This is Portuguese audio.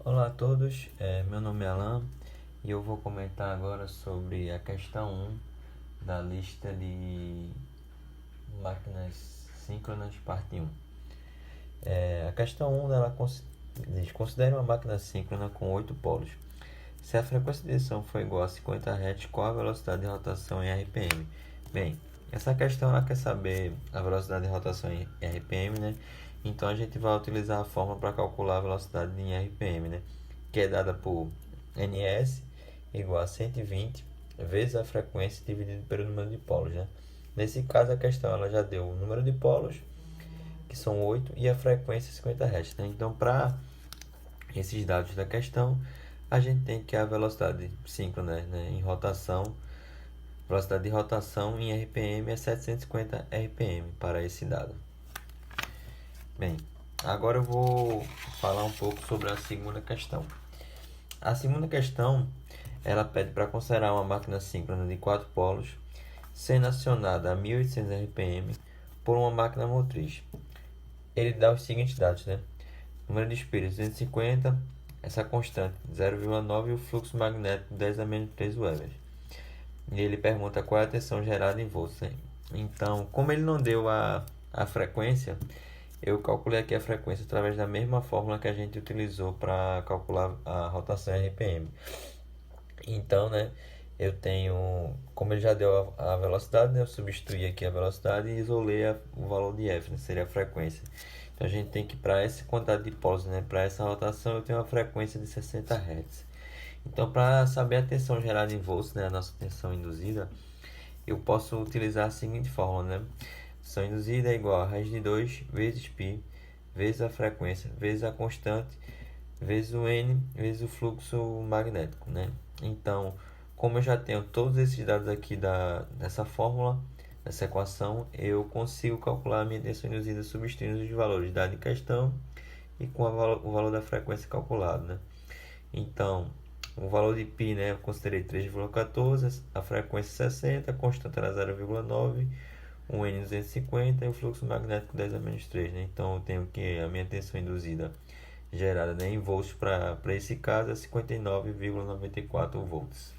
Olá a todos, meu nome é Alan e eu vou comentar agora sobre a questão 1 da lista de máquinas síncronas, parte 1. A questão 1 ela diz: considere uma máquina síncrona com 8 polos. Se a frequência de edição for igual a 50 Hz, qual a velocidade de rotação em RPM? Bem, essa questão ela quer saber a velocidade de rotação em RPM, né? Então a gente vai utilizar a fórmula para calcular a velocidade em RPM, né? Que é dada por ns igual a 120 vezes a frequência dividido pelo número de polos, né? Nesse caso a questão ela já deu o número de polos, que são 8, e a frequência 50 Hz, né? Então para esses dados da questão, a gente tem que a velocidade síncrona, né, em rotação, velocidade de rotação em RPM é 750 RPM para esse dado. Bem, agora eu vou falar um pouco sobre a segunda questão. A segunda questão, ela pede para considerar uma máquina síncrona de 4 polos, sendo acionada a 1800 RPM por uma máquina motriz. Ele dá os seguintes dados, né? Número de espíritos 250, essa constante 0,9 e o fluxo magnético 10 a menos 3 Weber. E ele pergunta qual é a tensão gerada em volts, né? Então, como ele não deu a frequência, eu calculei aqui a frequência através da mesma fórmula que a gente utilizou para calcular a rotação RPM. Então, né, eu tenho, como ele já deu a velocidade, né, eu substituí aqui a velocidade e isolei o valor de F, né, seria a frequência. Então a gente tem que, para essa quantidade de polos, né, para essa rotação, eu tenho uma frequência de 60 Hz. Então, para saber a tensão gerada em volts, né, a nossa tensão induzida, eu posso utilizar a seguinte fórmula, né? Tensão induzida é igual a raiz de 2 vezes π, vezes a frequência, vezes a constante, vezes o N, vezes o fluxo magnético, né? Então, como eu já tenho todos esses dados aqui dessa fórmula, dessa equação, eu consigo calcular a minha tensão induzida substituindo os valores da de questão e com o valor da frequência calculado, né? Então, o valor de π, né, eu considerei 3,14, a frequência 60, a constante era 0,9, o N 250 e o fluxo magnético 10 a menos 3, né? Então, eu tenho que a minha tensão induzida gerada, né, em volts para esse caso é 59,94 volts.